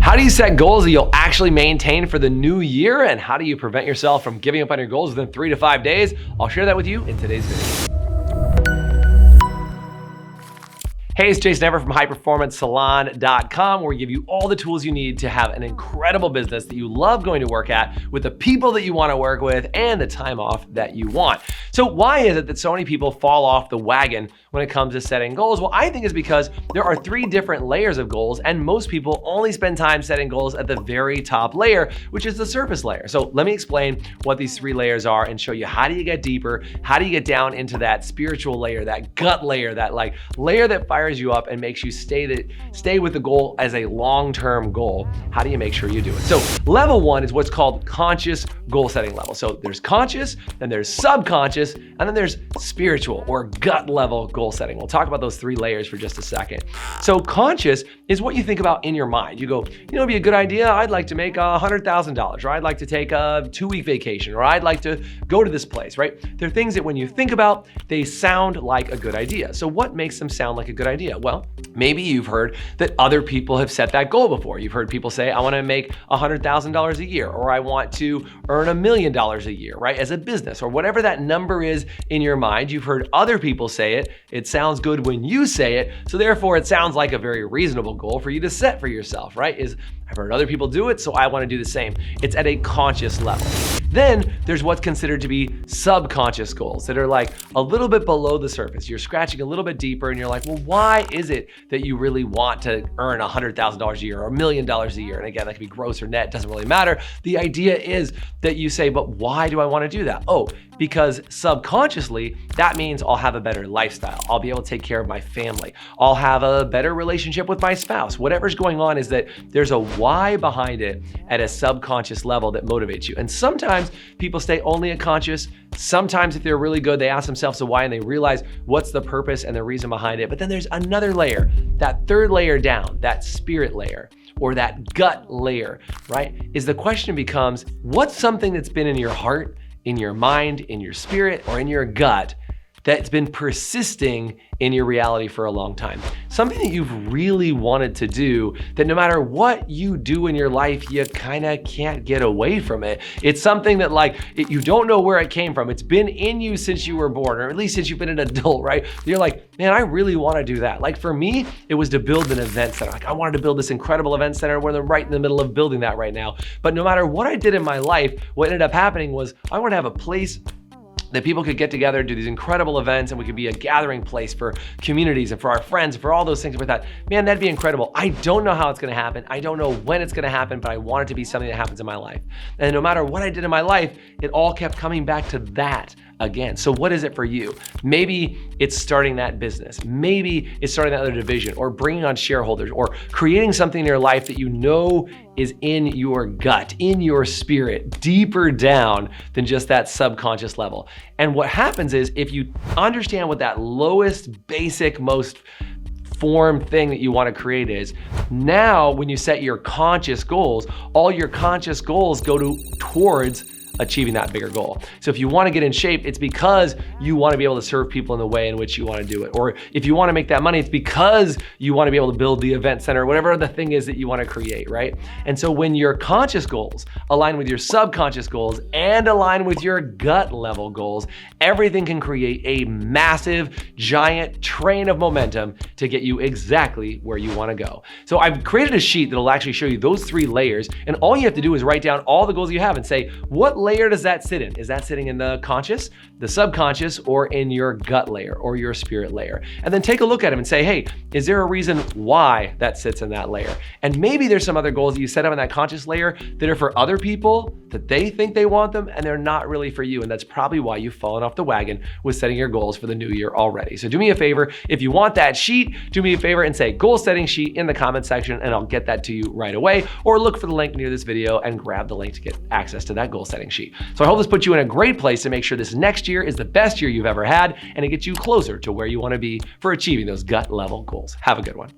How do you set goals that you'll actually maintain for the new year? And how do you prevent yourself from giving up on your goals within 3 to 5 days? I'll share that with you in today's video. Hey, it's Jason Everett from highperformancesalon.com, where we give you all the tools you need to have an incredible business that you love going to work at, with the people that you want to work with, and the time off that you want. So why is it that so many people fall off the wagon when it comes to setting goals? Well, I think it's because there are 3 different layers of goals, and most people only spend time setting goals at the very top layer, which is the surface layer. So let me explain what these 3 layers are and show you how do you get deeper, how do you get down into that spiritual layer, that gut layer, that layer that fires you up and makes you stay with the goal as a long-term goal. How do you make sure you do it? So level 1 is what's called conscious goal setting level. So there's conscious, then there's subconscious, and then there's spiritual or gut level goal setting. We'll talk about those 3 layers for just a second. So conscious is what you think about in your mind. You go, it'd be a good idea. I'd like to make $100,000, or I'd like to take a 2-week vacation, or I'd like to go to this place, right? They're things that when you think about, they sound like a good idea. So what makes them sound like a good idea? Well, maybe you've heard that other people have set that goal before. You've heard people say, I want to make $100,000 a year, or I want to earn $1 million a year, right? As a business, or whatever that number is in your mind. You've heard other people say it. It sounds good when you say it. So therefore it sounds like a very reasonable goal for you to set for yourself, right? I've heard other people do it, so I want to do the same. It's at a conscious level. Then there's what's considered to be subconscious goals that are like a little bit below the surface. You're scratching a little bit deeper and you're like, well, why is it that you really want to earn $100,000 a year or $1 million a year? And again, that could be gross or net, doesn't really matter. The idea is that you say, but why do I want to do that? Oh, because subconsciously, that means I'll have a better lifestyle. I'll be able to take care of my family. I'll have a better relationship with my spouse. Whatever's going on is that there's a why behind it at a subconscious level that motivates you. And sometimes people stay only at conscious. Sometimes if they're really good, they ask themselves the why and they realize what's the purpose and the reason behind it. But then there's another layer, that 3rd layer down, that spirit layer, or that gut layer, right? Is the question becomes, what's something that's been in your heart, in your mind, in your spirit, or in your gut that's been persisting in your reality for a long time? Something that you've really wanted to do, that no matter what you do in your life, you kind of can't get away from it. It's something that you don't know where it came from. It's been in you since you were born, or at least since you've been an adult, right? You're like, man, I really want to do that. Like for me, it was to build an event center. I wanted to build this incredible event center. We're right in the middle of building that right now. But no matter what I did in my life, what ended up happening was I wanted to have a place that people could get together, do these incredible events, and we could be a gathering place for communities and for our friends, and for all those things. We thought, man, that'd be incredible. I don't know how it's gonna happen. I don't know when it's gonna happen, but I want it to be something that happens in my life. And no matter what I did in my life, it all kept coming back to that again. So what is it for you? Maybe it's starting that business. Maybe it's starting that other division, or bringing on shareholders, or creating something in your life that you know is in your gut, in your spirit, deeper down than just that subconscious level. And what happens is, if you understand what that lowest, basic, most form thing that you want to create is, now when you set your conscious goals, all your conscious goals go towards achieving that bigger goal. So if you want to get in shape, it's because you want to be able to serve people in the way in which you want to do it. Or if you want to make that money, it's because you want to be able to build the event center, whatever the thing is that you want to create, right? And so when your conscious goals align with your subconscious goals and align with your gut level goals, everything can create a massive, giant train of momentum to get you exactly where you want to go. So I've created a sheet that'll actually show you those 3 layers, and all you have to do is write down all the goals you have and say, what layer does that sit in? Is that sitting in the conscious, the subconscious, or in your gut layer or your spirit layer? And then take a look at them and say, hey, is there a reason why that sits in that layer? And maybe there's some other goals that you set up in that conscious layer that are for other people, that they think they want them, and they're not really for you. And that's probably why you've fallen off the wagon with setting your goals for the new year already. So do me a favor, if you want that sheet, do me a favor and say goal setting sheet in the comment section, and I'll get that to you right away. Or look for the link near this video and grab the link to get access to that goal setting sheet. So I hope this puts you in a great place to make sure this next year is the best year you've ever had, and it gets you closer to where you want to be for achieving those gut level goals. Have a good one.